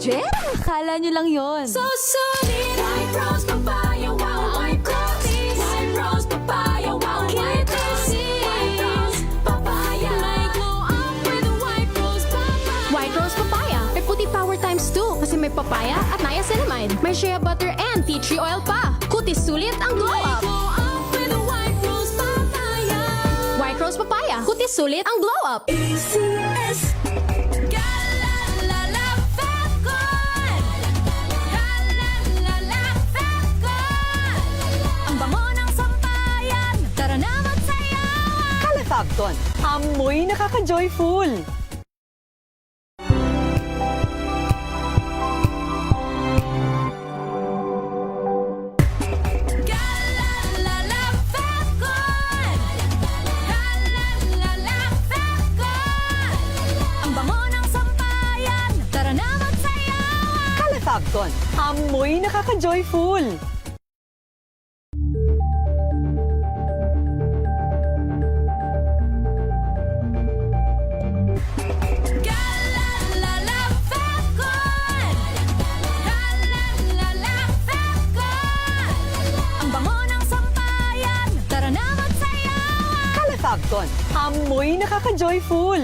Jen, akala nyo lang yon. So solid, white rose papaya, wow, white rose papaya, wow, white rose papaya. May glow up with white rose papaya. White Rose Papaya. May puti power times 2 kasi may papaya at niacinamide. May shea butter and tea tree oil pa. Kutis sulit ang glow May up. glow up with white rose papaya. White Rose Papaya. Kutis sulit ang glow up. ACS. Galalala, Falcon. Galalala, Falcon. Ang bango ng sampayan. Tara na magsayawan. Calefacton, amoy nakaka-joyful. Galalala, Falcon. Galalala, Falcon. Ang bango ng sampayan. Tara na magsayawan. Calefacton, amoy nakaka-joyful. Galalala, Falcon. Galalala, Falcon. Ang bango ng sampayan. Tara na magsayawan. Calefacton, amoy nakaka-joyful.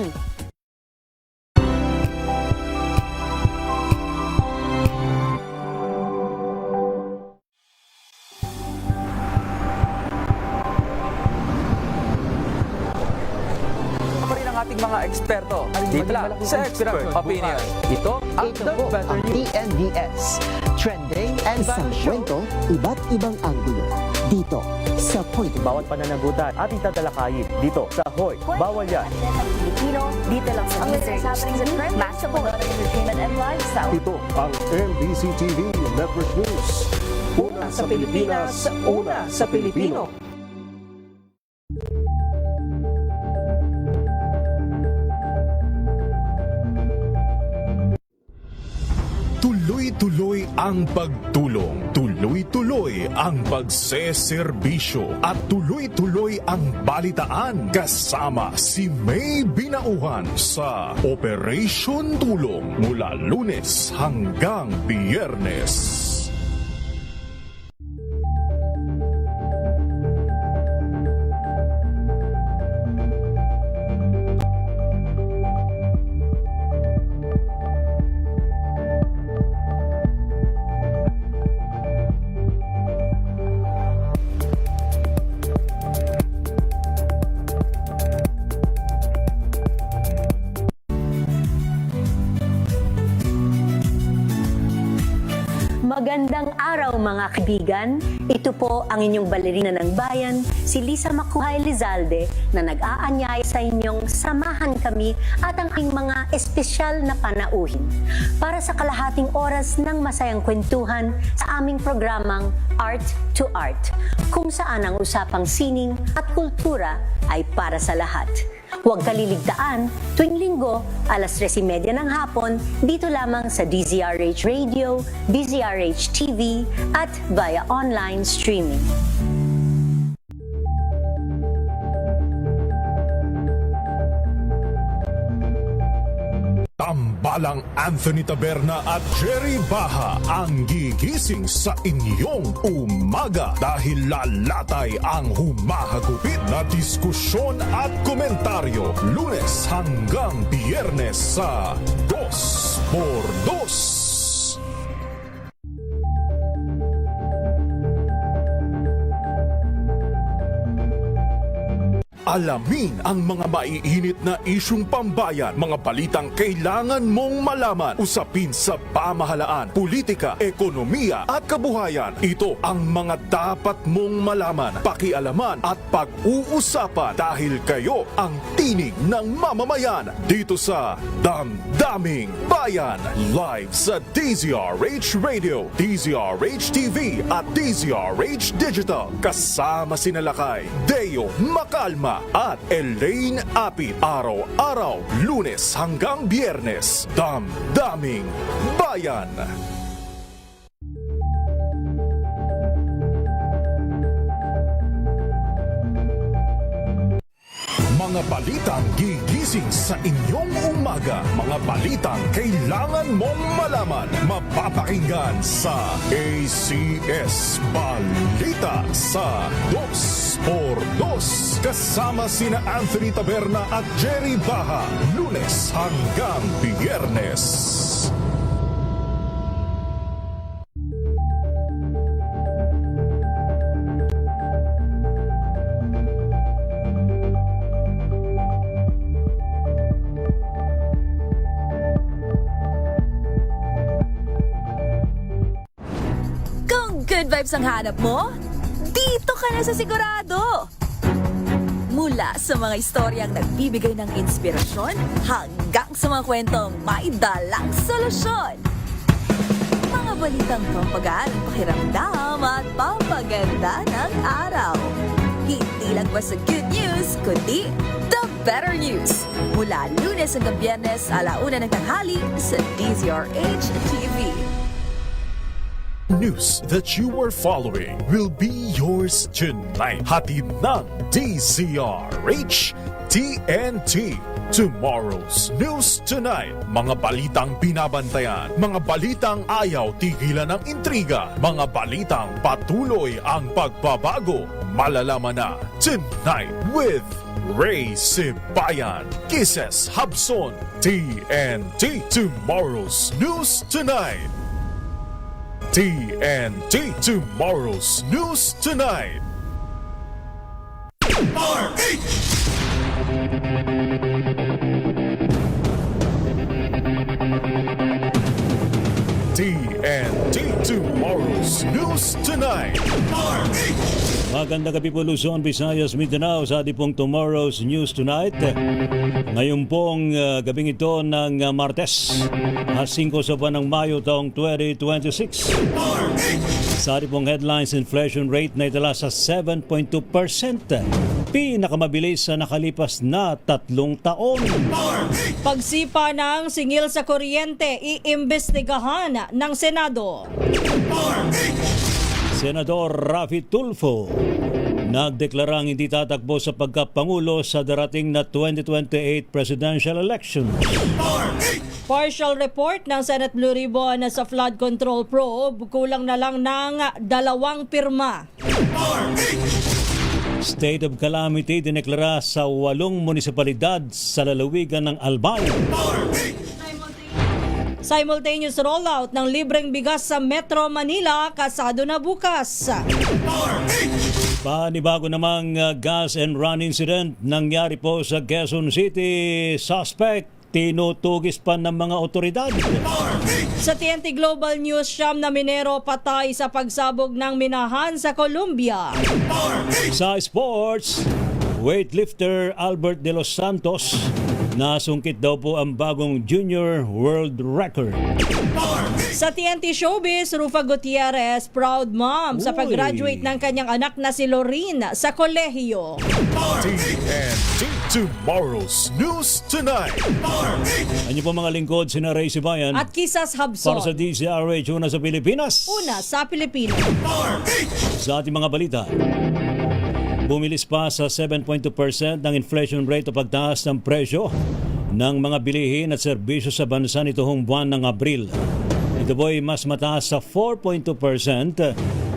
Pa rin ang ating mga eksperto. Dito lang sa Expert Opinion. Ito ang Ito po ang TNVS. Trending and Isang kwento, iba't ibang anggulo. Dito, sa Point of Bawat pananagutan ating tatalakayin dito sa Hoy. Bawal yan. Filipino, dito lang sa Music, Massive Entertainment and Lifestyle. Ito ang MBC TV Network News. Una sa Pilipinas, una sa Pilipino. Tuloy-tuloy ang pagtulong, tuloy-tuloy ang pagseserbisyo at tuloy-tuloy ang balitaan kasama si May Binauhan sa Operation Tulong mula Lunes hanggang Biyernes. Magandang araw mga kaibigan. Ito po ang inyong balerina ng bayan, si Lisa Makuhay Lizalde, na nag-aanyaya sa inyong samahan kami at ang aking mga espesyal na panauhin para sa kalahating oras ng masayang kwentuhan sa aming programang Art to Art, kung saan ang usapang sining at kultura ay para sa lahat. Huwag kaliligtaan, tuwing linggo, alas 3:30 ng hapon, dito lamang sa DZRH Radio, DZRH TV, at via online streaming. Tambalang Anthony Taberna at Jerry Baha ang gigising sa inyong umaga dahil lalatay ang humahagupit na diskusyon at komentaryo Lunes hanggang Biyernes sa 2x2. Alamin ang mga maiinit na isyung pambayan, mga balitang kailangan mong malaman, usapin sa pamahalaan, politika, ekonomiya at kabuhayan. Ito ang mga dapat mong malaman, pakialaman at pag-uusapan dahil kayo ang tinig ng mamamayan dito sa Damdaming Bayan. Live sa DZRH Radio, DZRH TV at DZRH Digital. Kasama sina Lakay, Deo Macalma at Elaine Apit. Araw-araw, Lunes hanggang Biyernes. Damdaming Bayan. Mga Mga balitang gigising sa inyong umaga. Mga balitang kailangan mong malaman. Mapapakinggan sa ACS Balita sa 2x2. Kasama sina Anthony Taberna at Jerry Baha. Lunes hanggang Biyernes. Kung good vibes ang hanap mo, dito ka na sa Sigurado! Mula sa mga istoryang nagbibigay ng inspirasyon hanggang sa mga kwentong may dalang solusyon. Mga balitang pampagaan ang pakiramdam at pampaganda ng araw. Hindi lang basta good news, kundi the better news. Mula Lunes hanggang Biyernes, 1:00 ng tanghali sa DZRH TV. News that you were following will be yours tonight. Hatid ng DZRH TNT. Tomorrow's News Tonight. Mga balitang binabantayan. Mga balitang ayaw tigilan ng intriga. Mga balitang patuloy ang pagbabago. Malalaman na tonight with Ray Sibayan. Kisses Habson. TNT. Tomorrow's News Tonight. TNT. Tomorrow's News Tonight. TNT. Tomorrow's News Tonight. Magandang gabi po Luzon, Visayas, Mindanao sa ating pong Tomorrow's News Tonight. Ngayon pong gabing ito ng Martes, 5 sa buwan ng Mayo taong 2026. Sa ating pong headlines, inflation rate na itala sa 7.2%. Pinakamabilis sa nakalipas na 3 taon. Pagsipa ng singil sa kuryente, iimbestigahan ng Senado. Senador Raffy Tulfo nagdeklarang hindi tatakbo sa pagkapangulo sa darating na 2028 presidential election. Partial report ng Senate Blue Ribbon sa flood control probe, kulang na lang ng 2 pirma. State of calamity dineklara sa 8 munisipalidad sa lalawigan ng Albay. Simultaneous rollout ng libreng bigas sa Metro Manila, kasado na bukas. Panibago namang gas and run incident nangyari po sa Quezon City. Suspect tinutugis pa ng mga otoridad. Sa TNT Global News, 9 na minero patay sa pagsabog ng minahan sa Colombia. Sa sports, weightlifter Albert De Los Santos nasungkit daw po ang bagong junior world record. Sa TNT Showbiz, Rufa Gutierrez, proud mom sa pag-graduate ng kanyang anak na si Lorene sa kolehiyo. TNT. Tomorrow's News Tonight. Ano po mga lingkod, sina Ray Sibayan At Kisas Habson. para sa DZRH, una sa Pilipinas. Una sa Pilipino. Sa ating mga balita, bumilis pa sa 7.2% ng inflation rate o pagtaas ng presyo ng mga bilihin at serbisyo sa bansa nitong buwan ng Abril. Ito po'y mas mataas sa 4.2%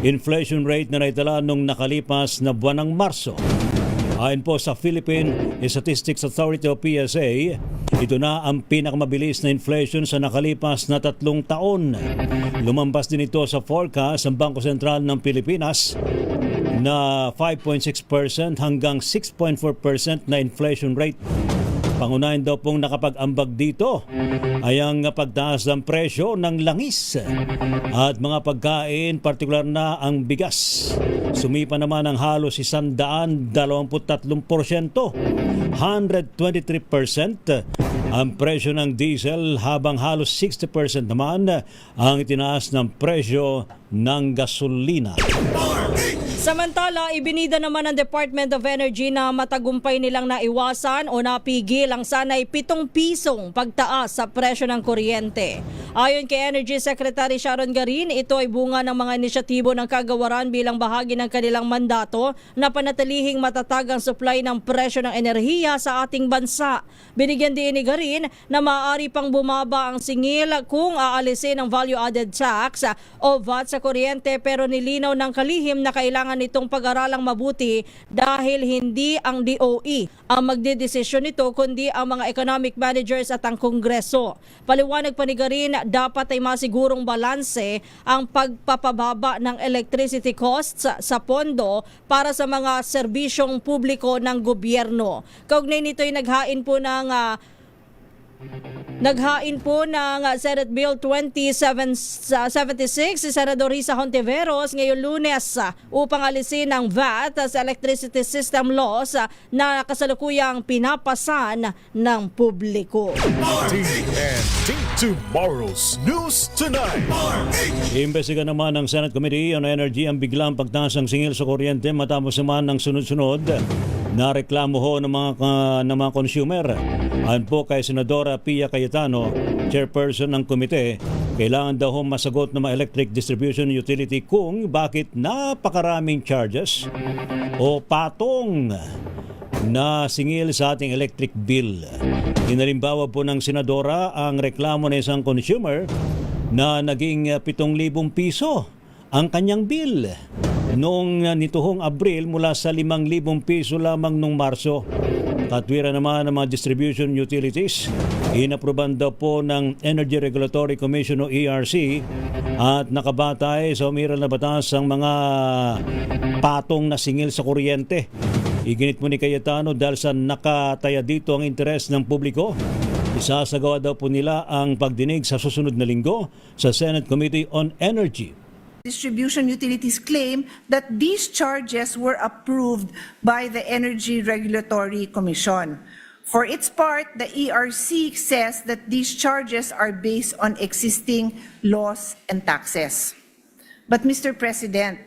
inflation rate na naitala nung nakalipas na buwan ng Marso. Ayon po sa Philippine Statistics Authority o PSA, ito na ang pinakamabilis na inflation sa nakalipas na 3 taon. Lumampas din ito sa forecast ng Bangko Sentral ng Pilipinas na 5.6% hanggang 6.4% na inflation rate. Pangunahin daw pong nakapag-ambag dito ay ang pagtaas ng presyo ng langis at mga pagkain, partikular na ang bigas. Sumipa naman ang halos 123%, 123% ang presyo ng diesel, habang halos 60% naman ang itinaas ng presyo ng gasolina. Samantala, ibinida naman ng Department of Energy na matagumpay nilang naiwasan o napigil ang sanay 7 pisong pagtaas sa presyo ng kuryente. Ayon kay Energy Secretary Sharon Garin, ito ay bunga ng mga inisyatibo ng kagawaran bilang bahagi ng kanilang mandato na panatilihing matatag ang supply ng presyo ng enerhiya sa ating bansa. Binigyan din ni Garin na maaari pang bumaba ang singil kung aalisin ang value-added tax o VAT sa kuryente, pero nilinaw ng kalihim na kailangan nitong pag-aralang mabuti dahil hindi ang DOE ang magdedesisyon nito kundi ang mga economic managers at ang Kongreso. Paliwanag pa ni Garin, dapat ay masigurong balanse ang pagpapababa ng electricity costs sa pondo para sa mga serbisyong publiko ng gobyerno. Kaugnay nito ay naghain po ng Senate Bill 2776 si Senador Risa Hontiveros ngayong Lunes upang alisin ang VAT sa electricity system laws na kasalukuyang pinapasan ng publiko. TNT Tomorrow's News Tonight. Imbestiga naman ng Senate Committee on Energy ang biglang pagtaas ng singil sa kuryente matapos naman ng sunod-sunod na reklamo ho ng mga consumer. Ayon po kay Senadora Pia Cayetano, chairperson ng komite, kailangan daw masagot ng mga electric distribution utility kung bakit napakaraming charges o patong na singil sa ating electric bill. Inalimbawa po ng Senadora ang reklamo ng isang consumer na naging 7,000 piso ang kanyang bill noong nituhong Abril mula sa 5,000 piso lamang noong Marso. Katwira naman ng mga distribution utilities, inapruban daw po ng Energy Regulatory Commission o ERC at nakabatay sa umiral na batas ang mga patong na singil sa kuryente. Iginit mo ni Cayetano dahil sa nakataya dito ang interes ng publiko. Isasagawa daw po nila ang pagdinig sa susunod na linggo sa Senate Committee on Energy. Distribution utilities claim that these charges were approved by the Energy Regulatory Commission. For its part, the ERC says that these charges are based on existing laws and taxes. But Mr. President,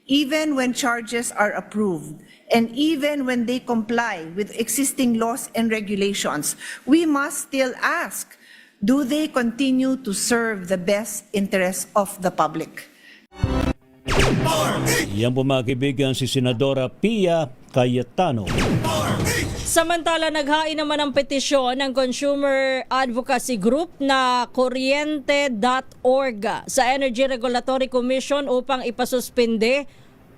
even when charges are approved and even when they comply with existing laws and regulations, we must still ask, do they continue to serve the best interests of the public? Yan po mga kaibigan si Senadora Pia Cayetano. Samantala, naghain naman ng petisyon ng Consumer Advocacy Group na kuryente.org sa Energy Regulatory Commission upang ipasuspinde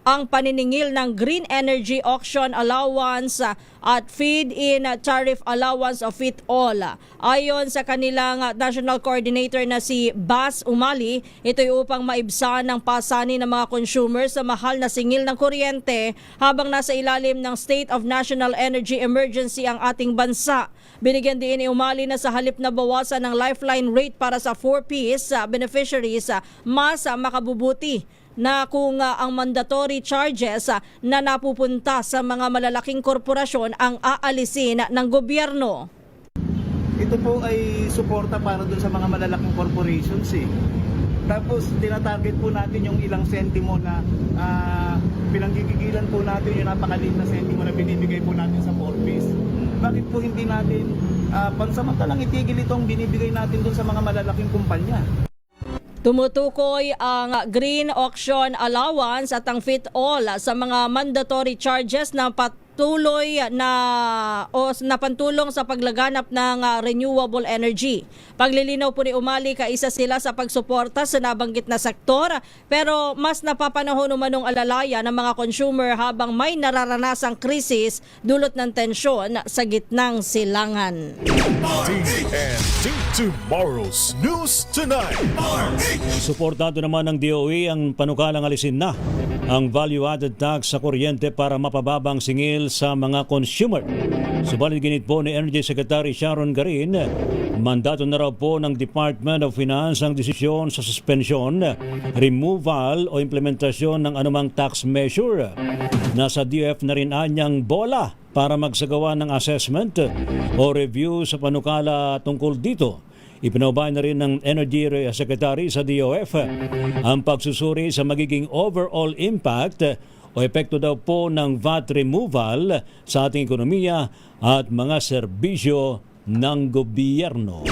ang paniningil ng Green Energy Auction Allowance at Feed-in Tariff Allowance of Fit All. Ayon sa kanilang National Coordinator na si Bas Umali, ito'y upang maibsan ng pasanin ng mga consumers sa mahal na singil ng kuryente habang nasa ilalim ng State of National Energy Emergency ang ating bansa. Binigyan din ni Umali na sa halip na bawasan ng lifeline rate para sa 4Ps beneficiaries, mas makabubuti na kung ang mandatory charges na napupunta sa mga malalaking korporasyon ang aalisin ng gobyerno. Ito po ay suporta para doon sa mga malalaking corporations eh. Tapos tinatarget po natin yung ilang sentimo na pinanggigigilan po natin yung napakaliit na sentimo na binibigay po natin sa 4Ps. Bakit po hindi natin pansamantalang itigil itong binibigay natin doon sa mga malalaking kumpanya? Tumutukoy ang Green Auction Allowance at ang Fit All sa mga mandatory charges na patuloy na pantulong sa paglaganap ng renewable energy. Paglilinaw po ni Umali, kaisa sila sa pagsuporta sa nabanggit na sektor, pero mas napapanahon umanong alalaya ng mga consumer habang may nararanasang krisis dulot ng tensyon sa gitnang silangan. TNT Tomorrow's News Tonight. Suportado naman ng DOE ang panukalang alisin na ang value-added tax sa kuryente para mapababang singil sa mga consumer. Subalit ginit po ni Energy Secretary Sharon Garin, mandato na raw po ng Department of Finance ang desisyon sa suspensyon, removal o implementasyon ng anumang tax measure. Nasa DOF na rin anyang bola para magsagawa ng assessment o review sa panukala tungkol dito. Ipinaubay na rin ng Energy Secretary sa DOF ang pagsusuri sa magiging overall impact o epekto daw po ng VAT removal sa ating ekonomiya at mga serbisyo ng gobyerno.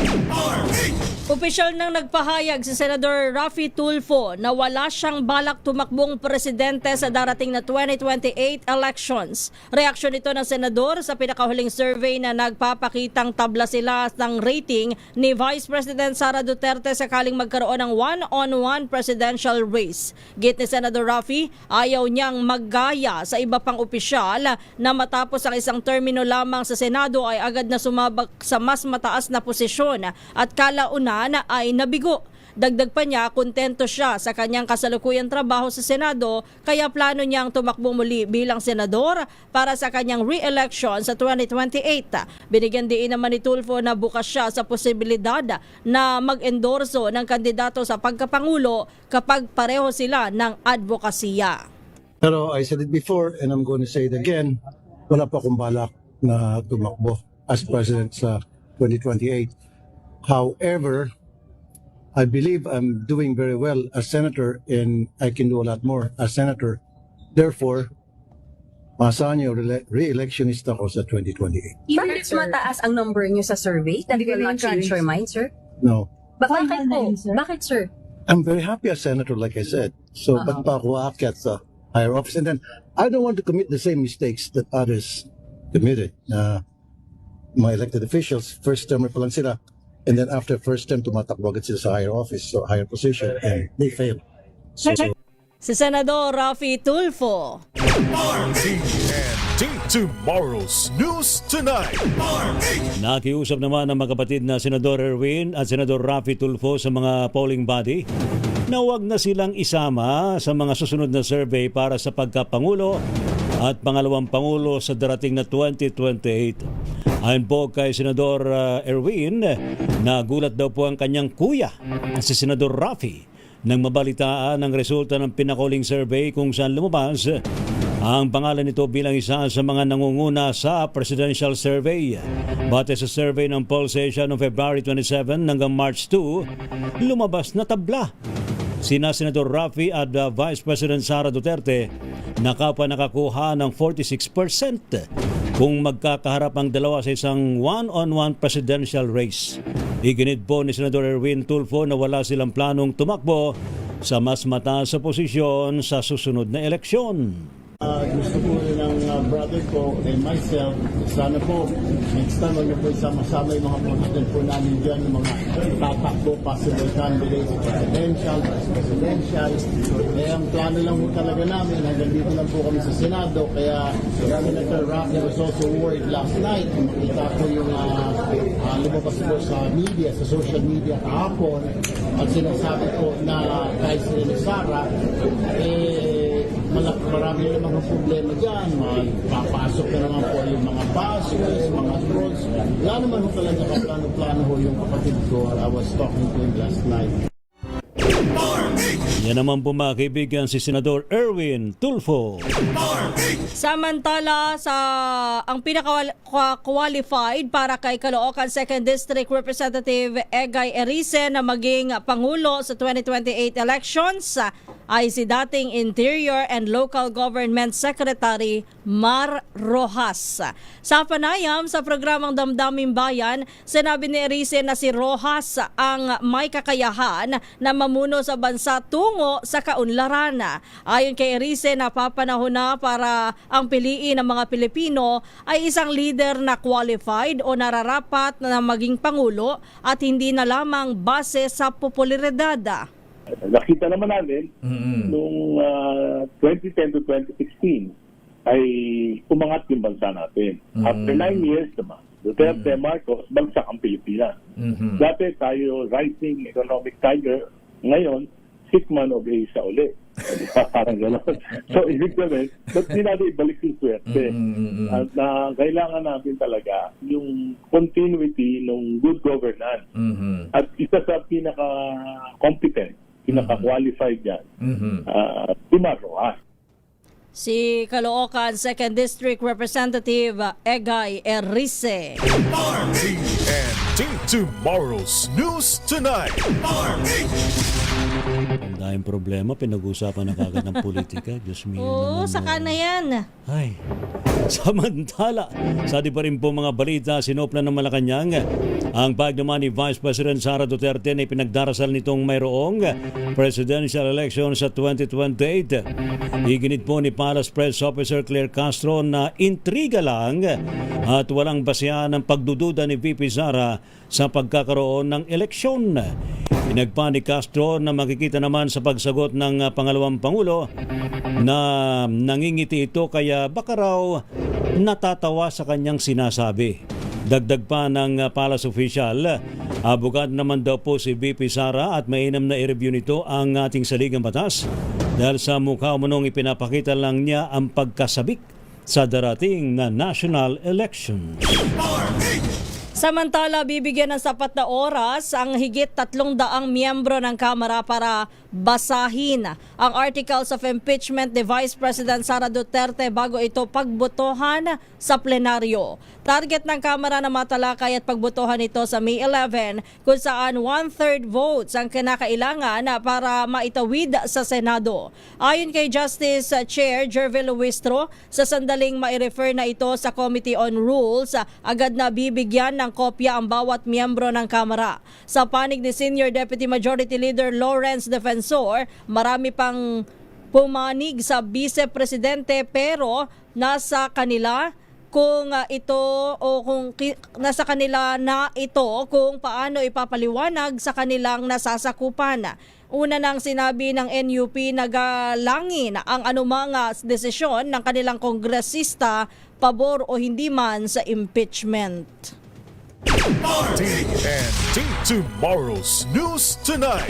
Opisyal nang nagpahayag si Senador Raffy Tulfo na wala siyang balak tumakbong presidente sa darating na 2028 elections. Reaksyon ito ng senador sa pinakahuling survey na nagpapakitang tabla sila ng rating ni Vice President Sara Duterte sakaling magkaroon ng one-on-one presidential race. Git ni Senador Raffy, ayaw niyang maggaya sa iba pang opisyal na matapos ang isang termino lamang sa Senado ay agad na sumabak sa mas mataas na posisyon at kalaunan ay nabigo. Dagdag pa niya, kontento siya sa kanyang kasalukuyang trabaho sa Senado kaya plano niyang tumakbo muli bilang senador para sa kanyang re-election sa 2028. Binigyan diin naman ni Tulfo na bukas siya sa posibilidad na mag-endorso ng kandidato sa pagkapangulo kapag pareho sila ng advokasya. Pero I said it before and I'm going to say it again, wala pa akong balak na tumakbo as president sa 2028. However, I believe I'm doing very well as senator and I can do a lot more as senator. Therefore, maasahan niyo re-electionist ako sa 2028. Bakit mataas ang number niyo sa survey? That will not change your mind, sir? No. Bakit po? Bakit, sir? I'm very happy as senator, like I said. So, ba't pa ako aakyat sa higher office? And then, I don't want to commit the same mistakes that others committed. My elected officials, first term pa lang sila. And then after first term, tumatakbo agad sila sa higher office, so higher position, and they fail. So, Si Senador Raffy Tulfo. RTNT Tomorrow's News Tonight. Nakiusap naman ang magkapatid na Senador Erwin at Senador Raffy Tulfo sa mga polling body na huwag na silang isama sa mga susunod na survey para sa pagkapangulo at pangalawang pangulo sa darating na 2028. Ayon po kay Senador Erwin, nagulat daw po ang kanyang kuya, si Senador Raffy, nang mabalitaan ang resulta ng pinakahuling survey kung saan lumabas ang pangalan nito bilang isa sa mga nangunguna sa presidential survey. Bate sa survey ng poll session ng February 27 hanggang March 2, lumabas na tabla. Sina Senador Raffy at Vice President Sara Duterte nakakuha ng 46% kung magkakaharap ang dalawa sa isang one-on-one presidential race. Iginit po ni Senador Erwin Tulfo na wala silang planong tumakbo sa mas mataas sa posisyon sa susunod na eleksyon. Gusto po ng brother ko and myself, sana po next time wag na po isama-sama yung mga president po namin dyan, yung mga tatakbo, possible candidates, presidential, vice presidential. Kaya ang plano lang po talaga namin, hanggang dito lang po kami sa Senado, kaya Senator Raffy was also worried last night, makita po yung lumabas po sa media, sa social media kahapon, at sinasabi po na kahit sila ni Sara, marami na mga problema dyan, papasok na naman po yung mga buses, mga trolls. Wala naman ho talaga kaplano-plano ho yung kapatid ko. I was talking to him last night. Yan naman po mga kaibigan si Senador Erwin Tulfo. Samantala, ang pinaka-qualified para kay Caloocan 2nd District Representative Egay Erice na maging Pangulo sa 2028 elections ay si dating Interior and Local Government Secretary Mar Rojas. Sa panayam sa programang Damdaming Bayan, sinabi ni Erice na si Rojas ang may kakayahan na mamuno sa bansa tungo sa kaunlaran. Ayon kay Erice, napapanahon na para ang piliin ng mga Pilipino ay isang leader na qualified o nararapat na maging Pangulo at hindi na lamang base sa popularidad. Nakita naman namin noong 2010 to 2016 ay umangat yung bansa natin. After 9 years naman, Duterte, Marcos, bagsak ang Pilipinas. Dati tayo rising economic tiger, ngayon, sick man of Asia ulit. Parang gano'n. So, ibig sabihin, ba't di natin ibalik yung swerte? At kailangan natin talaga yung continuity ng good governance. At isa sa pinaka-competent, pinaka-qualified yan, si Mar Rojas. Si Caloocan 2nd District Representative Egay Erice. RTNT Tomorrow's News Tonight. tayong problema, pinag-uusapan na kagad ng politika. Diyos mio Oo, naman. saka na yan. Ay, samantala, sa di pa rin po mga balita, sinopla ng Malacanang ang pahayag naman ni Vice President Sara Duterte na ipinagdarasal nitong mayroong presidential election sa 2028. Iginit po ni Palace Press Officer Claire Castro na intriga lang at walang basehan ng pagdududa ni VP Sara sa pagkakaroon ng eleksyon. Pinagpa ni Castro na makikita naman sa pagsagot ng pangalawang Pangulo na nangingiti ito kaya baka raw natatawa sa kanyang sinasabi. Dagdag pa ng Palace official, abogado naman daw po si VP Sara at mainam na i-review nito ang ating saligang batas dahil sa mukha umunong ipinapakita lang niya ang pagkasabik sa darating na national election. Samantala, bibigyan ng sapat na oras ang higit 300 miyembro ng Kamara para basahin ang articles of impeachment ni Vice President Sara Duterte bago ito pagbotohan sa plenaryo. Target ng Kamara na matalakay at pagbotohan ito sa May 11 kung saan 1/3 votes ang kinakailangan para maitawid sa Senado. Ayon kay Justice Chair Jervil Luistro, sa sandaling mai-refer na ito sa Committee on Rules, agad na bibigyan ng kopya ang bawat miyembro ng Kamara. Sa panig ni Senior Deputy Majority Leader Lawrence Defensor, marami pang pumanig sa Vice Presidente pero nasa kanila kung nasa kanila na ito kung paano ipapaliwanag sa kanilang nasasakupan. Una nang sinabi ng NUP na galangin ang anumang desisyon ng kanilang kongresista pabor o hindi man sa impeachment. TNT Tomorrow's News Tonight.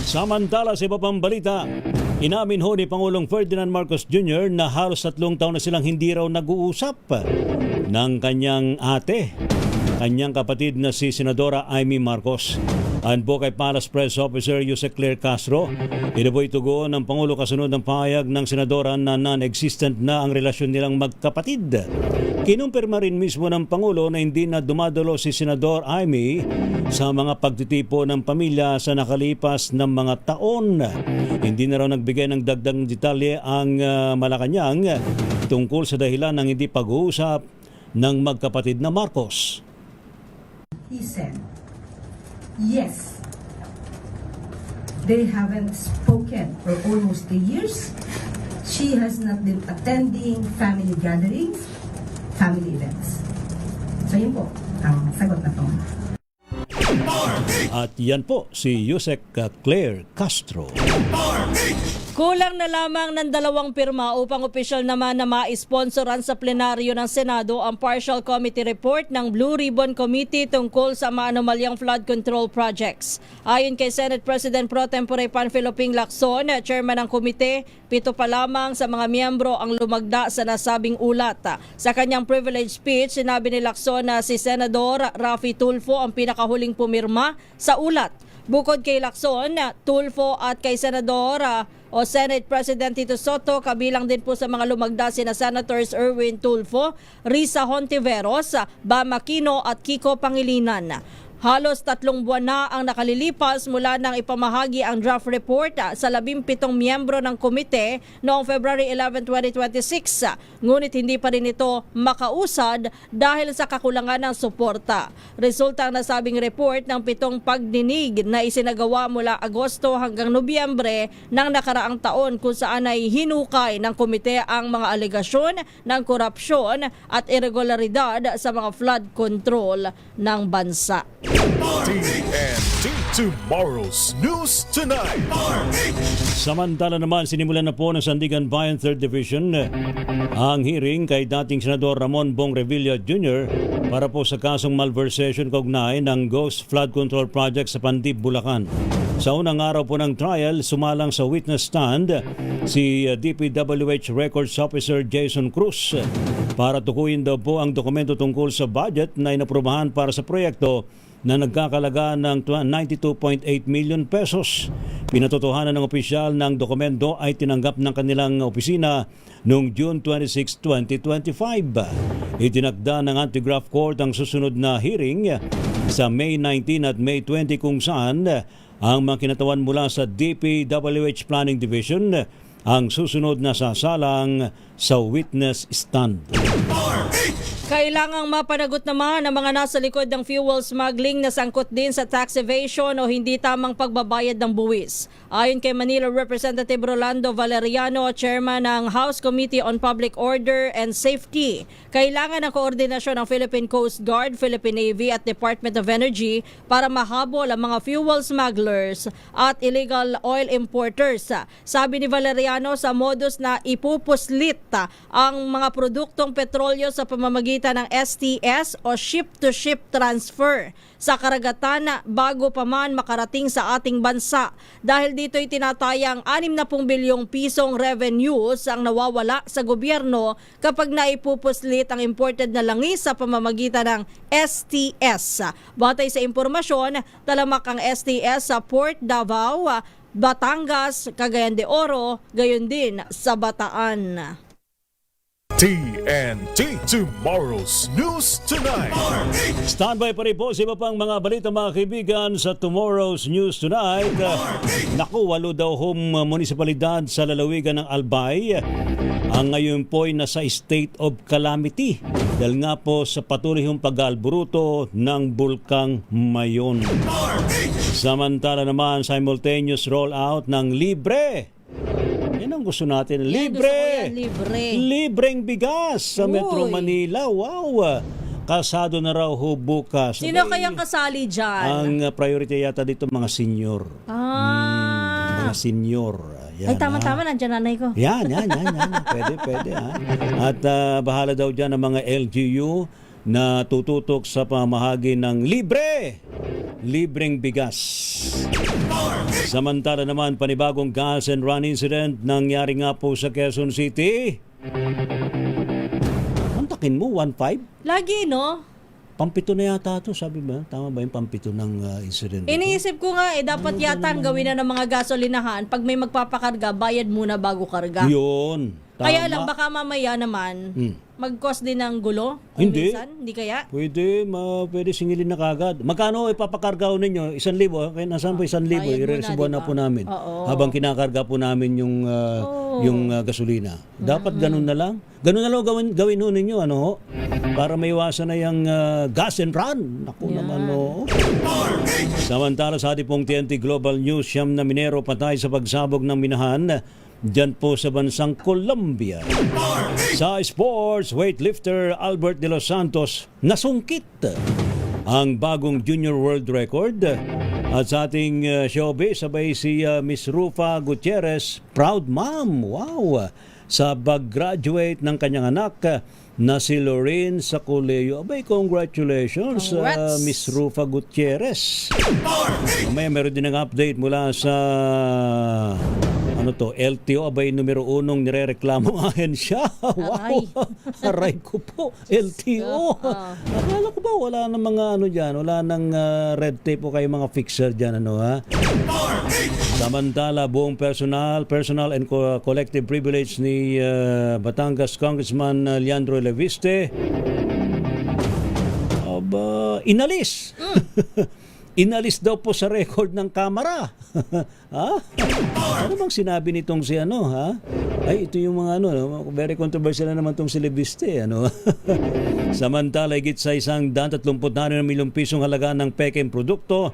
Samantala sa iba pang balita, inamin ho ni Pangulong Ferdinand Marcos Jr. na halos 3 taon na silang hindi raw nag-uusap ng kanyang ate, kanyang kapatid na si Senadora Amy Marcos. Ayon po kay Palace Press Officer Yusek Claire Castro, ito po itugon ng Pangulo kasunod ng pahayag ng Senadora na non-existent na ang relasyon nilang magkapatid. Kinumpirma rin mismo ng Pangulo na hindi na dumadalo si Senador Amy sa mga pagtitipo ng pamilya sa nakalipas ng mga taon. Hindi na raw nagbigay ng dagdag detalye ang Malacanang tungkol sa dahilan ng hindi pag-uusap ng magkapatid na Marcos. He said, yes, they haven't spoken for almost 3 years. She has not been attending family gatherings, family events. So yun po ang sagot na to. At yan po si Yusek Claire Castro. Kulang na lamang ng 2 pirma upang opisyal naman na ma-sponsoran sa plenaryo ng Senado ang partial committee report ng Blue Ribbon Committee tungkol sa maanomalyang flood control projects. Ayon kay Senate President Pro Tempore Panfilo Ping Lacson, chairman ng komite, 7 pa lamang sa mga miyembro ang lumagda sa nasabing ulat. Sa kanyang privilege speech, sinabi ni Lacson na si Senador Raffy Tulfo ang pinakahuling pumirma sa ulat. Bukod kay Lacson, Tulfo at kay Senador o Senate President Tito Soto, kabilang din po sa mga lumagda sina Senators Erwin Tulfo, Risa Hontiveros, Bam Aquino at Kiko Pangilinan. Halos 3 buwan na ang nakalilipas mula nang ipamahagi ang draft report sa 17 miyembro ng komite noong February 11, 2026. Ngunit hindi pa rin ito makausad dahil sa kakulangan ng suporta. Resulta ang nasabing report ng 7 pagdinig na isinagawa mula Agosto hanggang Nobyembre ng nakaraang taon kung saan ay hinukay ng komite ang mga alegasyon ng korupsyon at irregularidad sa mga flood control ng bansa. TNT Tomorrow's News Tonight. Samantala naman, sinimulan na po ng Sandigan Bayan 3rd Division ang hearing kay dating Senador Ramon Bong Revilla Jr. para po sa kasong malversation kaugnay ng Ghost Flood Control Project sa Pandib, Bulacan. Sa unang araw po ng trial, sumalang sa witness stand si DPWH Records Officer Jason Cruz para tukuyin daw po ang dokumento tungkol sa budget na inaprubahan para sa proyekto na nagkakalaga ng 92.8 million pesos. Pinatotohanan ng opisyal ng dokumento ay tinanggap ng kanilang opisina noong June 26, 2025. Itinakda ng Anti-Graft Court ang susunod na hearing sa May 19 at May 20 kung saan ang mga kinatawan mula sa DPWH Planning Division ang susunod na sasalang sa witness stand. Kailangang mapanagot naman ang mga nasa likod ng fuel smuggling na sangkot din sa tax evasion o hindi tamang pagbabayad ng buwis. Ayon kay Manila Representative Rolando Valeriano, chairman ng House Committee on Public Order and Safety, kailangan ng koordinasyon ng Philippine Coast Guard, Philippine Navy at Department of Energy para mahabol ang mga fuel smugglers at illegal oil importers. Sabi ni Valeriano, sa modus na ipupuslit ang mga produktong petrolyo sa pamamagitan ng STS o ship-to-ship transfer sa karagatan bago pa man makarating sa ating bansa. Dahil dito'y tinatayang 60 bilyong pisong revenues ang nawawala sa gobyerno kapag naipupuslit ang imported na langis sa pamamagitan ng STS. Batay sa impormasyon, talamak ang STS sa Port Davao, Batangas, Cagayan de Oro, gayon din sa Bataan. TNT Tomorrow's News Tonight. Standby pa rin po sa iba pang mga balita mga kaibigan sa Tomorrow's News Tonight. Naku, 8 daw home munisipalidad sa lalawigan ng Albay ang ngayon po ay nasa state of calamity dahil nga po sa patuloy yung pag-alburuto ng Bulkang Mayon. Samantala naman simultaneous rollout ng libre. Yan ang gusto natin. Libre! Libreng bigas sa Metro Manila. Wow! Kasado na raw ho bukas. Sino kayang kasali dyan? Ang priority yata dito mga senior. Mga senior. Yan, ay, tama-tama. Nandiyan nanay ko. Yan. Pwede. Ha? At bahala daw dyan ang mga LGU na tututok sa pamahagi ng libreng bigas. Samantala naman, panibagong gas and run incident nangyari nga po sa Quezon City. Antakin mo, 1.5? Lagi, no? Pampito na yata ito, sabi ba? Tama ba yung pampito ng incident? Iniisip ko nga, dapat yata ang gawin na ng mga gasolinahan. Pag may magpapakarga, bayad muna bago karga. Yun. Tama. Kaya lang, baka mamaya naman, mag-cause din ng gulo? Hindi. Minsan? Hindi kaya? Pwede singilin na kagad. Magkano ipapakargaw ninyo? 1,000? Kaya nasaan po 1,000? I-resibuan na po namin. Habang kinakarga po namin yung gasolina. Dapat ganun na lang. Ganun na lang gawin ho ninyo. Para maiwasan na yung gas and run. Naku naman. Samantala sa ating pong TNT Global News, 9 na minero patay sa pagsabog ng minahan dyan po sa bansang Colombia. Sa sports, weightlifter Albert De Los Santos nasungkit ang bagong junior world record. At sa ating showbiz, sabay si Miss Rufa Gutierrez, proud mom, wow, sa pag-graduate ng kanyang anak na si Lorraine Sacoleo. Abay, congratulations, Miss Rufa Gutierrez. Mamaya meron din ang update mula sa LTO, abay numero 1 nirereklamo ang ahensya. Wow! Aray ko po, LTO. Akala ko ba wala nang mga dyan, wala nang red tape o kayo mga fixer dyan, Samantala, buong personal and collective privilege ni Batangas Congressman Leandro Leviste inalis. Inalis daw po sa record ng kamera. Ha? Ano bang sinabi nitong si Ay, ito yung mga very controversial na naman tong si Leviste, Samantala, higit sa 136 milyong pisong halaga ng peking produkto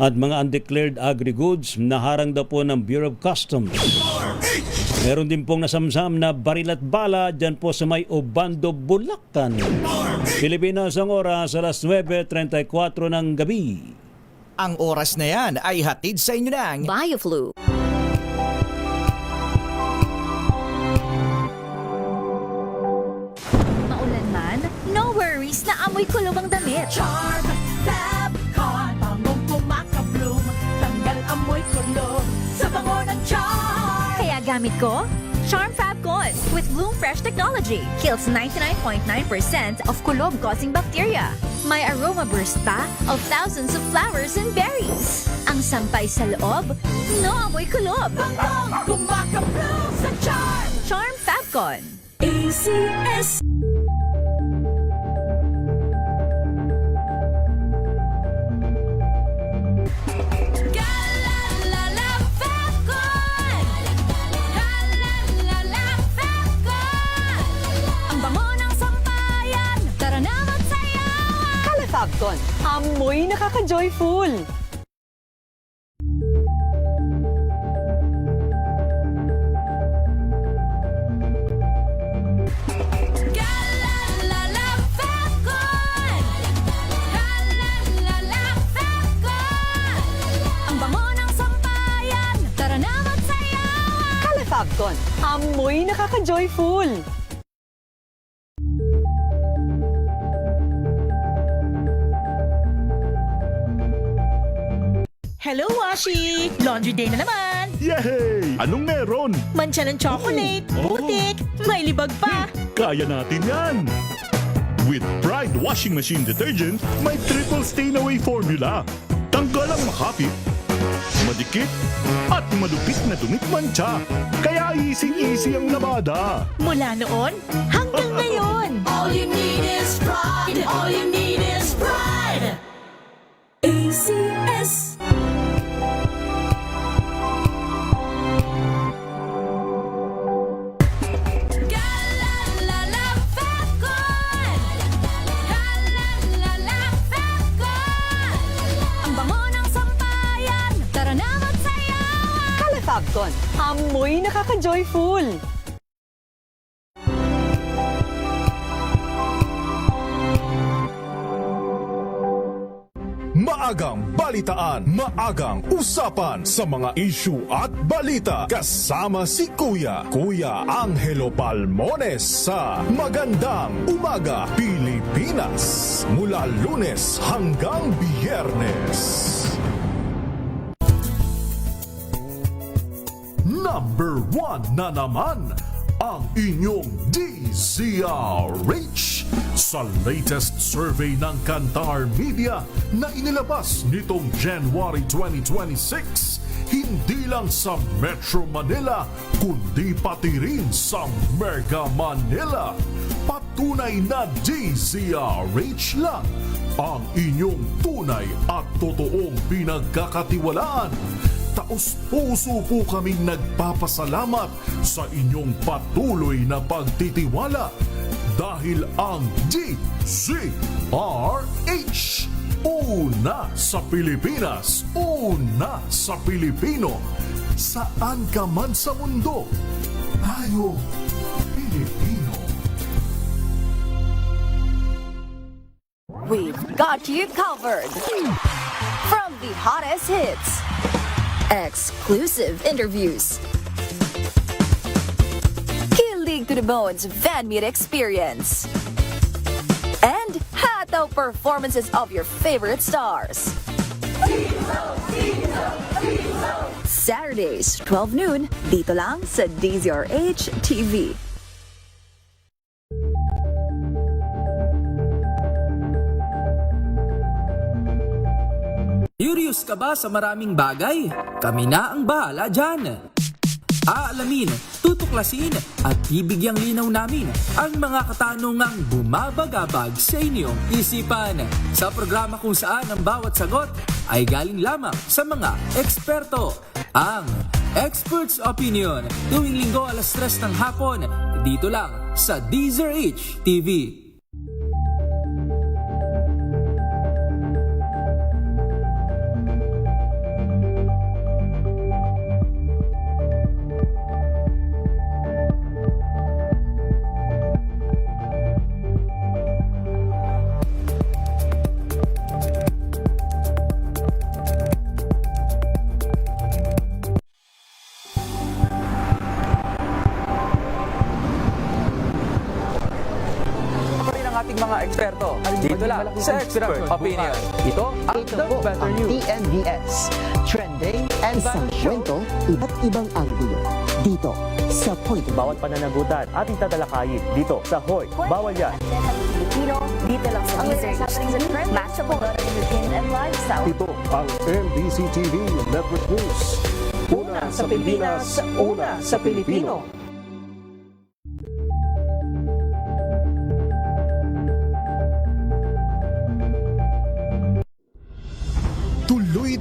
at mga undeclared agri-goods na harang daw po ng Bureau of Customs. Meron din pong nasamsam na baril at bala dyan po sa may Obando, Bulacan. Pilipinas ang oras, alas 9:34 ng gabi. Ang oras na yan ay hatid sa inyo ng BioFlu. Maulan man, no worries na amoy kulog ang damit. Charm Fab Con, bangong kumakabloom, tanggal amoy kulog sa bango ng Charm. Kaya gamit ko, Charm Fab Con with Bloom Fresh technology. Kills 99.9% of kulog-causing bacteria. May aroma burst pa of thousands of flowers and berries. Ang sampay sa loob, no amoy kulob. Bangong kumakabloom sa Charm. Charm Fab Con. ACS. Gala Amoy nakaka-joyful. Ang bango ng sampayan, tara na magsayawan. Calefabcon. Amoy nakaka-joyful. Hello, Washi! Laundry day na naman! Yay! Anong meron? Mancha ng chocolate, putik, may libag pa! Kaya natin yan! With Pride Washing Machine Detergent, may triple stain-away formula. Tanggal ang makapit, madikit, at malupit na dumit mancha. Kaya easy-easy ang labada. Mula noon hanggang ngayon! All you need is pride. All you need is pride. ACS. Ang bango ng sampayan, tara na magsayawan. Calefabcon. Amoy nakaka-joyful. Maagang balitaan, maagang usapan sa mga issue at balita. Kasama si Kuya Angelo Palmones sa Magandang Umaga Pilipinas. Mula Lunes hanggang Biyernes. Number 1 na naman ang inyong DZRH sa latest survey ng Kantar Media na inilabas nitong January 2026. Hindi lang sa Metro Manila, kundi pati rin sa Mega Manila. Patunay na DZRH lang ang inyong tunay at totoong pinagkakatiwalaan. Taos-puso po kaming nagpapasalamat sa inyong patuloy na pagtitiwala dahil ang DZRH, una sa Pilipinas, una sa Pilipino. Saan ka man sa mundo, tayo Pilipino. We've got you covered. From the hottest hits, exclusive interviews, kilig to the bones fan meet experience, and hataw performances of your favorite stars. Saturdays, 12 noon, dito lang sa DZRH TV. Curious ka ba sa maraming bagay? Kami na ang bahala dyan. Aalamin, tutuklasin at bibigyang linaw namin ang mga katanungang bumabagabag sa inyong isipan. Sa programa kung saan ang bawat sagot ay galing lamang sa mga eksperto. Ang Expert's Opinion, tuwing linggo 3:00 ng hapon, dito lang sa DZRH TV. Mga eksperto, dito lang sa Expert Opinion. Ito ang Ito The po Better ang News. TNVS, Trending and Isang Value Show. kwento, iba't ibang anggulo. Dito sa Point of Bawat pananagutan ating tatalakayin dito sa Hoy. Bawal yan. Filipino, dito lang sa DZRH. Matchable routine and lifestyle. Ito ang MBC TV Network News. Una sa Pilipinas, una sa Pilipino.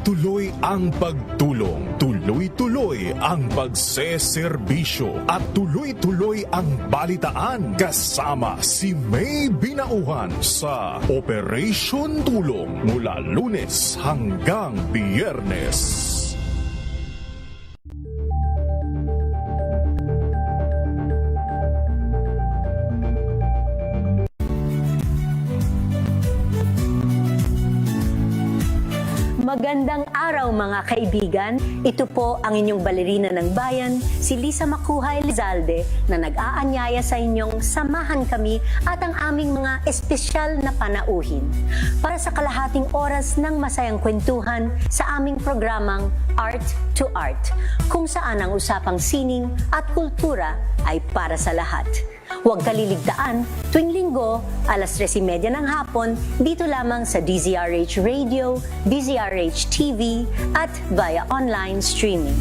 Tuloy-tuloy ang pagtulong, tuloy-tuloy ang pagseserbisyo at tuloy-tuloy ang balitaan kasama si May Binauhan sa Operation Tulong mula Lunes hanggang Biyernes. Magandang araw mga kaibigan. Ito po ang inyong balerina ng bayan, si Lisa Macuhay Elizalde, na nag-aanyaya sa inyong samahan kami at ang aming mga espesyal na panauhin para sa kalahating oras ng masayang kwentuhan sa aming programang Art to Art, kung saan ang usapang sining at kultura ay para sa lahat. Huwag kaliligtaan, tuwing linggo, alas 3:30 ng hapon, dito lamang sa DZRH Radio, DZRH TV, at via online streaming.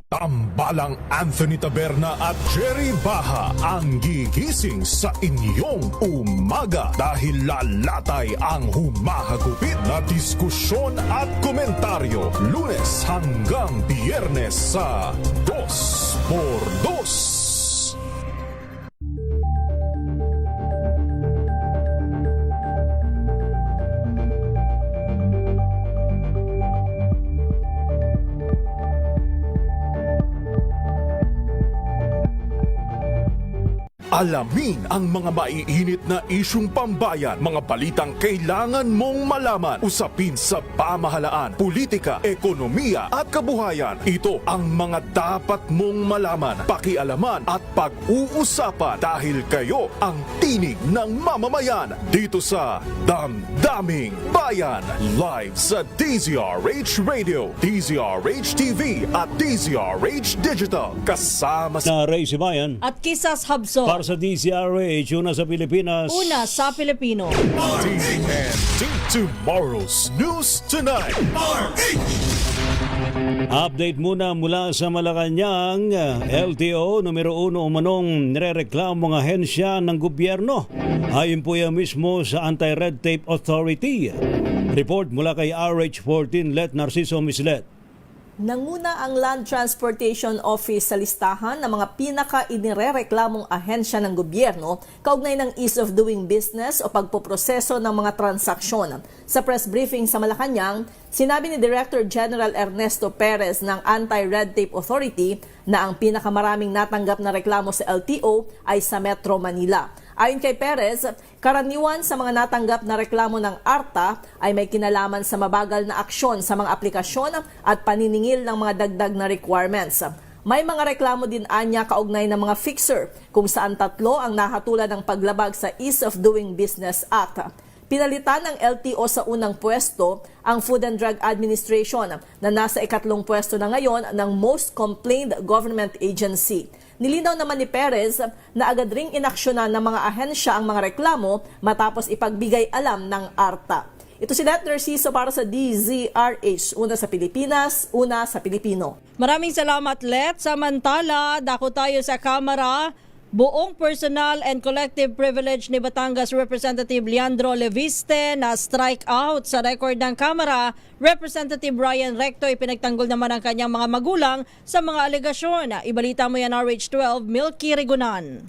Tambalang Anthony Taberna at Jerry Baha ang gigising sa inyong umaga dahil lalatay ang humahagupit na diskusyon at komentaryo Lunes hanggang Biyernes sa 2x2. Alamin ang mga maiinit na isyung pambayan, mga balitang kailangan mong malaman, usapin sa pamahalaan, politika, ekonomiya at kabuhayan. Ito ang mga dapat mong malaman, pakialaman at pag-uusapan dahil kayo ang tinig ng mamamayan dito sa Damdaming Bayan. Live sa DZRH Radio, DZRH TV at DZRH Digital. Kasama sa Ray Sibayan at Kisas Habso. Para sa DZRH, una sa Pilipinas. Una sa Pilipino. TNT Tomorrow's News Tonight. Update muna mula sa Malacanang. LTO numero 1 umanong nirereklamo ng ahensya ng gobyerno. Ayon po yan mismo sa Anti-Red Tape Authority. Report mula kay RH14 Let Narciso Mislet. Nanguna ang Land Transportation Office sa listahan ng mga pinaka-inirereklamong ahensya ng gobyerno kaugnay ng ease of doing business o pagpoproseso ng mga transaksyon. Sa press briefing sa Malacanang, sinabi ni Director General Ernesto Perez ng Anti-Red Tape Authority na ang pinakamaraming natanggap na reklamo sa LTO ay sa Metro Manila. Ayon kay Perez, karaniwan sa mga natanggap na reklamo ng ARTA ay may kinalaman sa mabagal na aksyon sa mga aplikasyon at paniningil ng mga dagdag na requirements. May mga reklamo din anya kaugnay ng mga fixer kung saan 3 ang nahatulan ng paglabag sa Ease of Doing Business Act. Pinalitan ng LTO sa unang pwesto ang Food and Drug Administration na nasa 2nd pwesto na ngayon ng Most Complained Government Agency. Nilinaw naman ni Perez na agad ring inaksyonan ng mga ahensya ang mga reklamo matapos ipagbigay alam ng ARTA. Ito si Let Narciso para sa DZRH, una sa Pilipinas, una sa Pilipino. Maraming salamat, Let. Samantala, dako tayo sa kamera. Buong personal and collective privilege ni Batangas Representative Leandro Leviste na strike out sa record ng Kamara. Representative Brian Recto ipinagtanggol naman ang kanyang mga magulang sa mga alegasyon. Ibalita mo yan RH12, Milky Rigunan.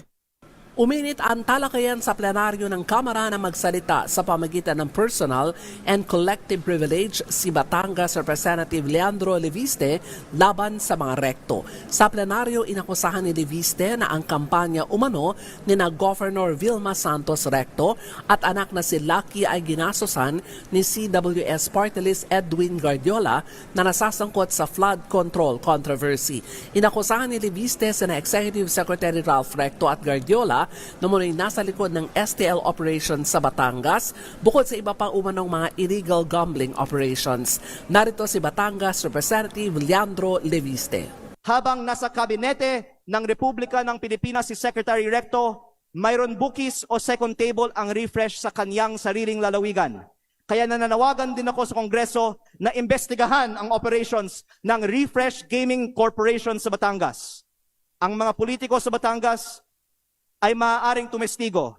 Uminit ang talakayan sa plenaryo ng Kamara na magsalita sa pamagitan ng personal and collective privilege si Batangas Representative Leandro Leviste laban sa mga rekto. Sa plenaryo, inakusahan ni Leviste na ang kampanya umano ni na Governor Vilma Santos Recto at anak na si Lucky ay ginasosan ni CWS Party List Edwin Guardiola na nasasangkot sa flood control controversy. Inakusahan ni Leviste si na Executive Secretary Ralph Recto at Guardiola na muna'y nasa likod ng STL operations sa Batangas bukod sa iba pang umanong mga illegal gambling operations. Narito si Batangas Representative Leandro Leviste. Habang nasa kabinete ng Republika ng Pilipinas si Secretary Recto, mayroon bookies o second table ang refresh sa kanyang sariling lalawigan. Kaya nananawagan din ako sa Kongreso na imbestigahan ang operations ng Refresh Gaming Corporation sa Batangas. Ang mga politiko sa Batangas ay maaaring tumestigo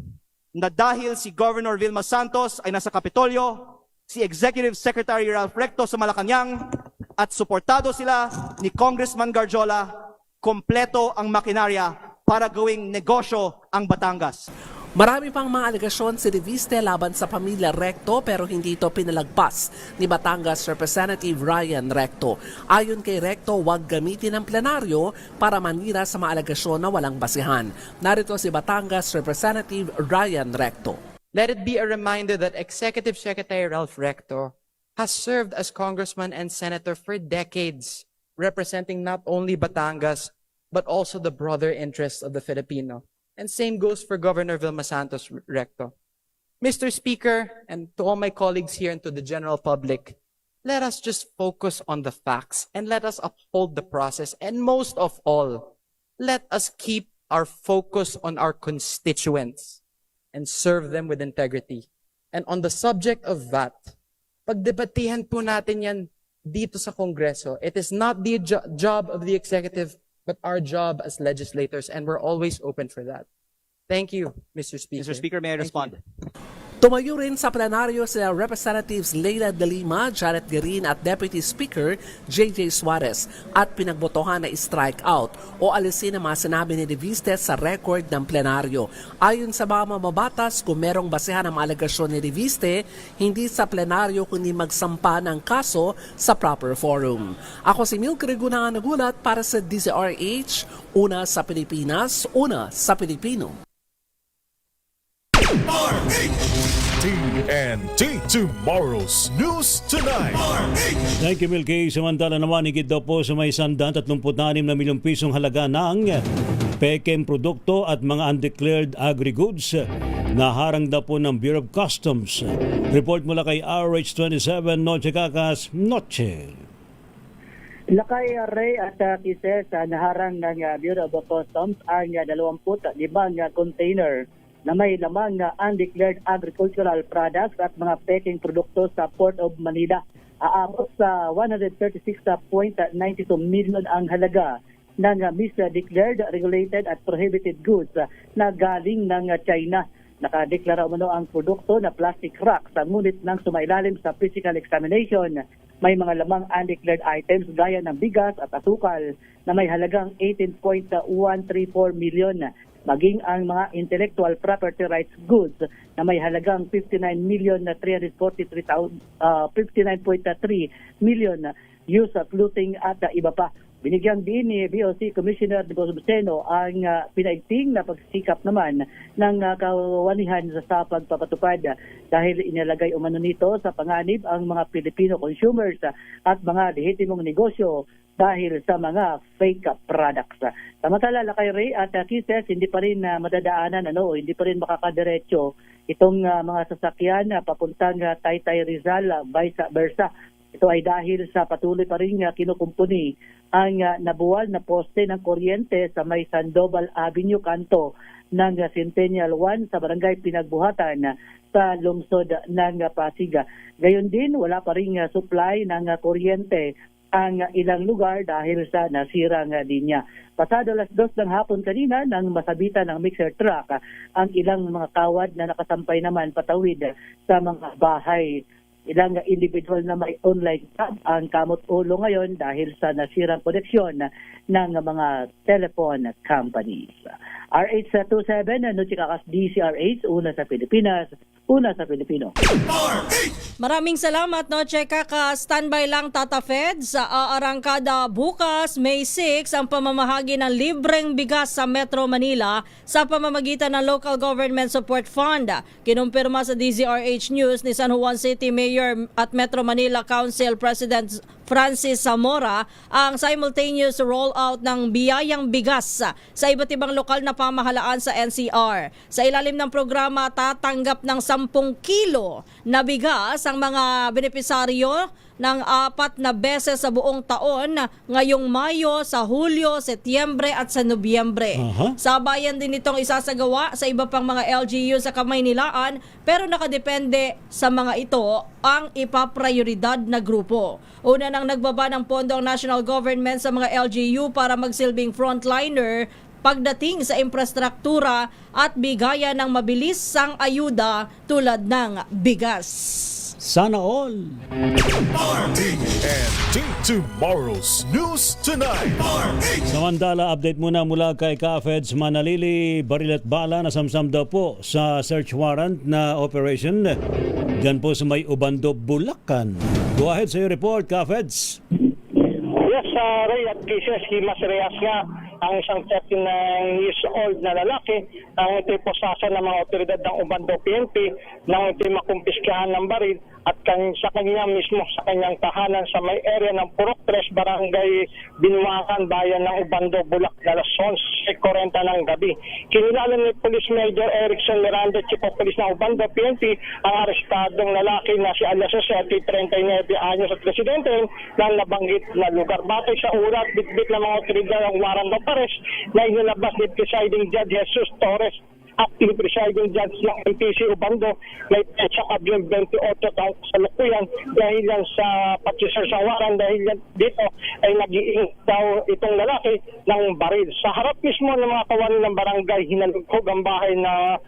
na dahil si Governor Vilma Santos ay nasa Kapitolyo, si Executive Secretary Ralph Recto sa Malacanang, at suportado sila ni Congressman Garjola, kompleto ang makinarya para gawing negosyo ang Batangas. Marami pang mga alegasyon si Reviste laban sa pamilya Recto pero hindi ito pinalagpas ni Batangas Representative Ryan Recto. Ayon kay Recto, huwag gamitin ang plenaryo para manira sa mga alegasyon na walang basihan. Narito si Batangas Representative Ryan Recto. Let it be a reminder that Executive Secretary Ralph Recto has served as congressman and senator for decades, representing not only Batangas, but also the broader interests of the Filipino. And same goes for Governor Vilma Santos Recto. Mr. Speaker, and to all my colleagues here and to the general public, let us just focus on the facts and let us uphold the process. And most of all, let us keep our focus on our constituents and serve them with integrity. And on the subject of VAT, pagdebatihan po natin yan dito sa Kongreso. It is not the job of the executive, but our job as legislators, and we're always open for that. Thank you, Mr. Speaker. Mr. Speaker, may I respond? Tumayo rin sa plenaryo sila Representatives Leila de Lima, Janet Guerin at Deputy Speaker J.J. Suarez at pinagbotohan na strike out o alisin ang mga sinabi ni Reviste sa record ng plenaryo. Ayon sa mga mababatas, kung merong basehan ang alegasyon ni Reviste, hindi sa plenaryo kundi magsampa ng kaso sa proper forum. Ako si Milk Reguna nagulat para sa DZRH, una sa Pilipinas, una sa Pilipino. TNT Tomorrow's News Tonight. Thank you, Milky. Samantala naman, higit daw po sa may 136 na milyong pisong halaga ng peking produkto at mga undeclared agri-goods na harang daw po ng Bureau of Customs. Report mula kay RH27, Noche Kakas, Noche. Lakay Ray at Kises, naharang ng Bureau of Customs ang 25 container na may lamang na undeclared agricultural products at mga peking produkto sa Port of Manila. Aabot sa 136.92 million ang halaga ng misdeclared, regulated at prohibited goods na galing ng China. Nakadeklara umano ang produkto na plastic racks, ngunit nang sumailalim sa physical examination, may mga lamang undeclared items gaya ng bigas at asukal na may halagang 18.134 million. Maging ang mga intellectual property rights goods na may halagang 59.3 million used at looting at iba pa. Binigyang din ni BOC Commissioner de Bosbuseno ang pinaigting na pagsikap naman ng kawanihan sa pagpapatupad dahil inilagay umano nito sa panganib ang mga Filipino consumers at mga lehitimong negosyo dahil sa mga fake products. Samantala, Lakay Ray at Kises, hindi pa rin madadaanan, hindi pa rin makakadiretso itong mga sasakyan papuntang Taytay Rizal, vice versa. Ito ay dahil sa patuloy pa rin kinukumpuni ang nabuwal na poste ng kuryente sa may Sandoval Avenue kanto ng Centennial 1 sa barangay Pinagbuhatan sa lungsod ng Pasig. Gayon din, wala pa rin supply ng kuryente ang ilang lugar dahil sa nasirang linya. Pasado 2:00 ng hapon kanina nang masabitan ng mixer truck ang ilang mga kawad na nakasampay naman patawid sa mga bahay. Ilang individual na may online tab ang kamot-ulo ngayon dahil sa nasirang koneksyon ng mga telephone companies. RH27, Noche Kakas, DCRH, una sa Pilipinas, una sa Pilipino. Maraming salamat, Noche Kakas. Standby lang, Tata Feds. Aarangkada bukas, May 6, ang pamamahagi ng libreng bigas sa Metro Manila sa pamamagitan ng Local Government Support Fund. Kinumpirma sa DZRH News ni San Juan City Mayor at Metro Manila Council President Francis Zamora ang simultaneous rollout ng biyayang bigas sa iba't ibang lokal na pamahalaan sa NCR. Sa ilalim ng programa, tatanggap ng 10 kilo na bigas ang mga benepisaryo ng 4 na beses sa buong taon ngayong Mayo, sa Hulyo, Setyembre at sa Nobyembre. Sabayan din itong isasagawa sa iba pang mga LGU sa Kamaynilaan pero nakadepende sa mga ito ang ipaprioridad na grupo. Una nang nagbaba ng pondo ang national government sa mga LGU para magsilbing frontliner pagdating sa infrastruktura at bigayan ng mabilisang ayuda tulad ng bigas. Sana all! TNT Tomorrow's News Tonight. Samantala, update muna mula kay Ka-Feds Manalili. Baril at bala na samsam daw po sa search warrant na operation dyan po sa may Ubando, Bulacan. Go ahead sa iyo report, Ka-Feds. Yes, Ray, at cases, Himas Reyes nga, ang isang 39 years old na lalaki ang ito'y posasan ng mga otoridad ng Ubando PNP nang ito'y makumpiskahan ng baril at sa kanya mismo sa kanyang tahanan sa may area ng Purok 3, Barangay Binuangan, Bayan ng Ubando, Bulacan, alas 11:40 ng gabi. Kinilala ni Police Major Erickson Miranda, Chief of Police ng Ubando PNP, ang arestadong lalaki na si alias Jose, 39 anyos at residente ng nabanggit na lugar. Batay sa ulat, bitbit ng mga otoridad ang warrant of arrest na inilabas ni Presiding Judge Jesus Torres, acting Presiding Judge ng MPC Ubando, may petsa Abril 28 taong kasalukuyan dahil yan sa pag-research sa warrant, dahil yan dito ay nag-iing daw itong lalaki ng baril. Sa harap mismo ng mga kawani ng barangay, hinalugkog ang bahay ng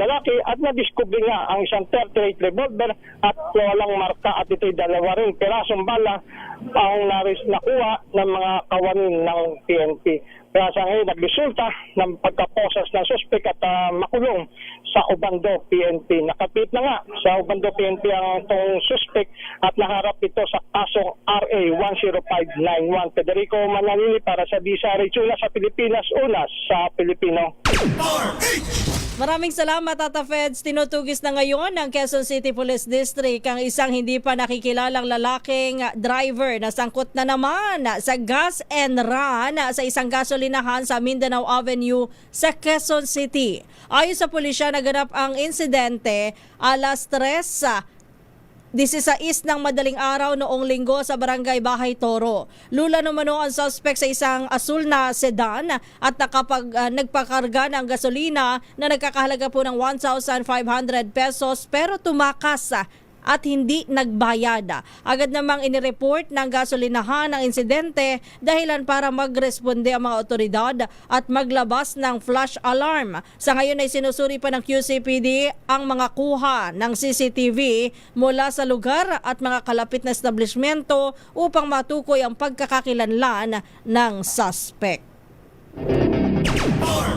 lalaki at nadiskubre nga ang isang 38 revolver at walang marka at ito'y 2 ring pirasong bala ang nakuha ng mga kawanin ng PNP. Kaya sa ngayon nagresulta ng pagkaposas ng suspek at makulong sa Ubando PNP. Nakapit na nga sa Ubando PNP ang itong suspek at naharap ito sa kasong RA 10591. Federico Manalili para sa Bisa Rechula sa Pilipinas, una sa Pilipino. Maraming salamat, Tata Feds. Tinutugis na ngayon ng Quezon City Police District ang isang hindi pa nakikilalang lalaking driver na sangkot na naman sa gas and run sa isang gasolinahan sa Mindanao Avenue sa Quezon City. Ayon sa pulisya, naganap ang insidente alas 3:16 ng madaling araw noong Linggo sa Barangay Bahay Toro. Lula numano ang suspect sa isang asul na sedan at nagpakarga ng gasolina na nagkakahalaga po ng 1,500 pesos pero tumakas at hindi nagbayad. Agad namang inireport ng gasolinahan ang insidente dahilan para magresponde ang mga otoridad at maglabas ng flash alarm. Sa ngayon ay sinusuri pa ng QCPD ang mga kuha ng CCTV mula sa lugar at mga kalapit na establishmento upang matukoy ang pagkakakilanlan ng suspect.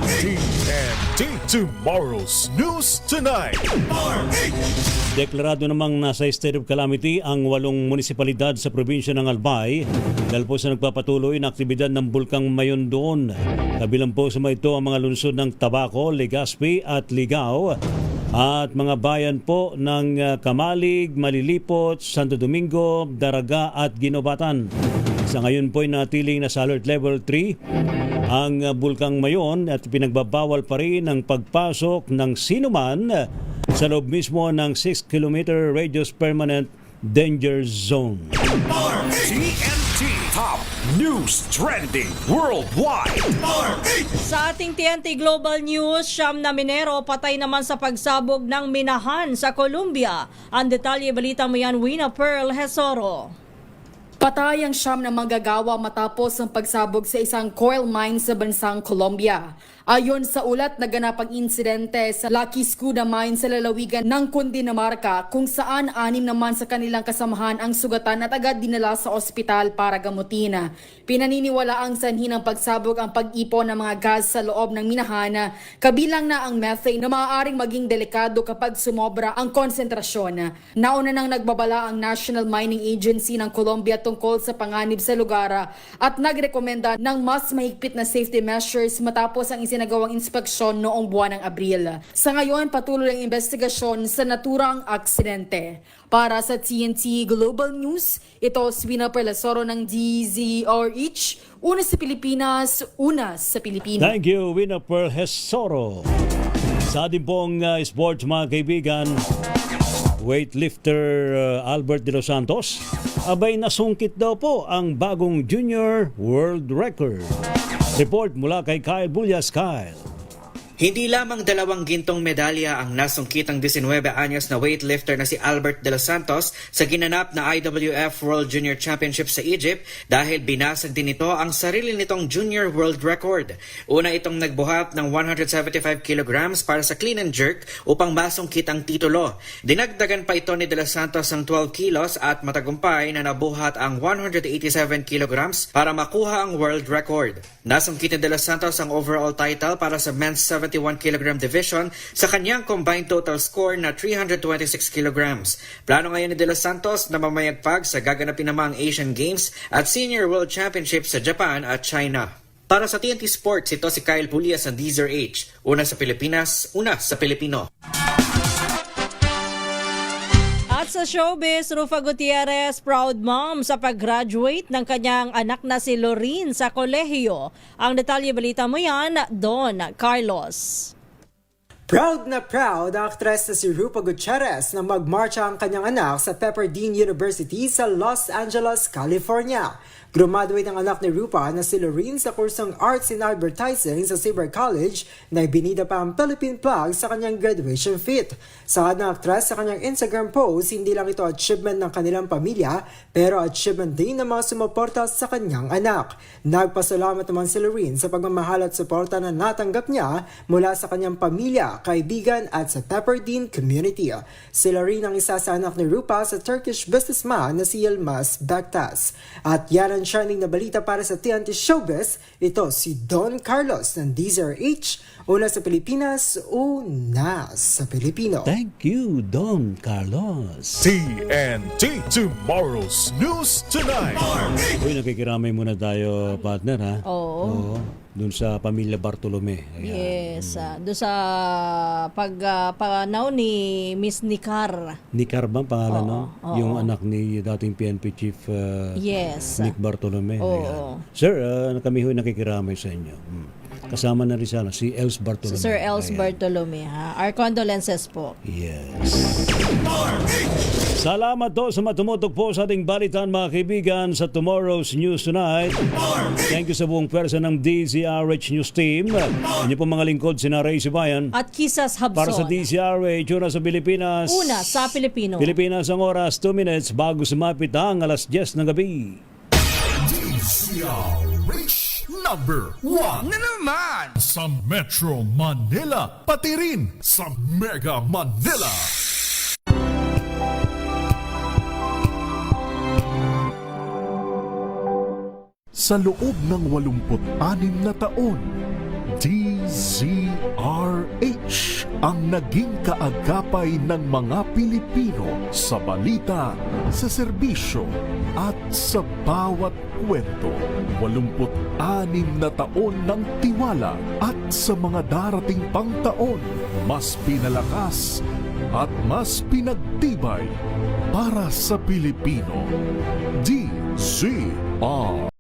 TNT Tomorrow's News Tonight. Deklarado namang nasa state of calamity ang 8 munisipalidad sa probinsya ng Albay dahil po sa nagpapatuloy na aktibidad ng Bulkang Mayon doon. Kabilang po sa mga ito ang mga lungsod ng Tabaco, Legazpi at Ligao at mga bayan po ng Kamalig, Malilipot, Santo Domingo, Daraga at Ginobatan. Sa ngayon po ay natiling nasa alert level 3 ang Bulkang Mayon at pinagbabawal pa rin ang pagpasok ng sinuman sa loob mismo ng 6-kilometer radius permanent danger zone. TNT Top News Trending Worldwide. Sa ating TNT Global News, 9 na minero patay naman sa pagsabog ng minahan sa Colombia. Ang detalye, balita mo yan, Wina Pearl Hesoro. Patay ang 9 na manggagawa matapos ang pagsabog sa isang coal mine sa bansang Colombia. Ayon sa ulat, naganap ang insidente sa Lucky Escuda Mine sa lalawigan ng Cundinamarca kung saan 6 naman sa kanilang kasamahan ang sugatan at agad dinala sa ospital para gamutin. Pinaniniwala ang sanhi ng pagsabog ang pag-ipon ng mga gas sa loob ng minahan, kabilang na ang methane na maaaring maging delikado kapag sumobra ang konsentrasyon. Nauna nang nagbabala ang National Mining Agency ng Colombia tungkol sa panganib sa lugar at nagrekomenda ng mas mahigpit na safety measures matapos ang isinagawang inspeksyon noong buwan ng Abril. Sa ngayon, patuloy ang investigasyon sa naturang aksidente. Para sa TNT Global News, ito si Wina Perlasoro ng DZRH. Una sa Pilipinas, una sa Pilipinas. Thank you, Wina Perlasoro. Sa ating pong sports mga kaibigan, weightlifter Albert De Los Santos, abay nasungkit daw po ang bagong junior world record. Report mula kay Kyle Bullas. Kyle. Hindi lamang 2 gintong medalya ang nasungkit ng 19 anyos na weightlifter na si Albert De Los Santos sa ginanap na IWF World Junior Championship sa Egypt dahil binasag din nito ang sarili nitong junior world record. Una itong nagbuhat ng 175 kilograms para sa clean and jerk upang masungkit ang titulo. Dinagdagan pa ito ni De Los Santos ang 12 kilos at matagumpay na nabuhat ang 187 kilograms para makuha ang world record. Nasungkit ni De Los Santos ang overall title para sa men's 71 kg division sa kanyang combined total score na 326 kilograms. Plano ngayon ni De Los Santos na mamayagpag sa gaganapin namang Asian Games at Senior World Championship sa Japan at China. Para sa TNT Sports, ito si Kyle Pulias ng Deezer H. Una sa Pilipinas, una sa Pilipino. At sa showbiz, Rufa Gutierrez, proud mom sa pag-graduate ng kanyang anak na si Lorin sa kolehiyo. Ang detalye balita mo yan, Don Carlos. Proud na proud ang aktres na si Rufa Gutierrez na magmarcha ang kanyang anak sa Pepperdine University sa Los Angeles, California. Graduate ang anak ni Rufa na si Lorin sa kursong Arts in Advertising sa Sabre College na ibinida pa ang Philippine flag sa kanyang graduation fit. Saad ng aktres sa kanyang Instagram post, hindi lang ito achievement ng kanilang pamilya pero achievement din ng mga sumuporta sa kanyang anak. Nagpasalamat naman si Lorin sa pagmamahal at suporta na natanggap niya mula sa kanyang pamilya, kaibigan at sa Pepperdine community. Si Lorin ang isa sa anak ni Rufa sa Turkish businessman na si Yilmaz Bektas. At yan ang shining na balita para sa TNT Showbiz. Ito si Don Carlos ng Deezer H. Una sa Pilipinas, una sa Pilipino. Thank you, Don Carlos. TNT Tomorrow's News Tonight. Uy, nakikiramay muna tayo, partner, ha? Oo. Doon sa pamilya Bartolome. Ayan. Yes, doon sa pagpanaw ni Miss Nicar. Nicar ba ang pangalan, no? Oo. Yung anak ni dating PNP Chief Yes. Nick Bartolome. Oo. Ayan. Sir, kami ho'y nakikiramay sa inyo. Kasama na rin sana si Els Bartolome. Si Sir Els Ayan. Bartolome, ha? Our condolences po. Yes. Salamat to sa matumutok po sa ating balitan, mga kaibigan, sa Tomorrow's News Tonight. Thank you sa buong pwersa ng DZRH News Team. Inyo po mga lingkod, sina Ray Sibayan. At Kisas Habson. Para sa DZRH, una sa Pilipinas. Una sa Pilipino. Pilipinas ang oras, 2 minutes bago sumapit ang alas 10 ng gabi. DZRH number 1 na naman sa Metro Manila, pati rin sa Mega Manila. Sa loob ng 86 na taon, DZRH ang naging kaagapay ng mga Pilipino sa balita, sa serbisyo at sa bawat kwento. 86 na taon ng tiwala at sa mga darating pang taon, mas pinalakas at mas pinagtibay para sa Pilipino. DZRH.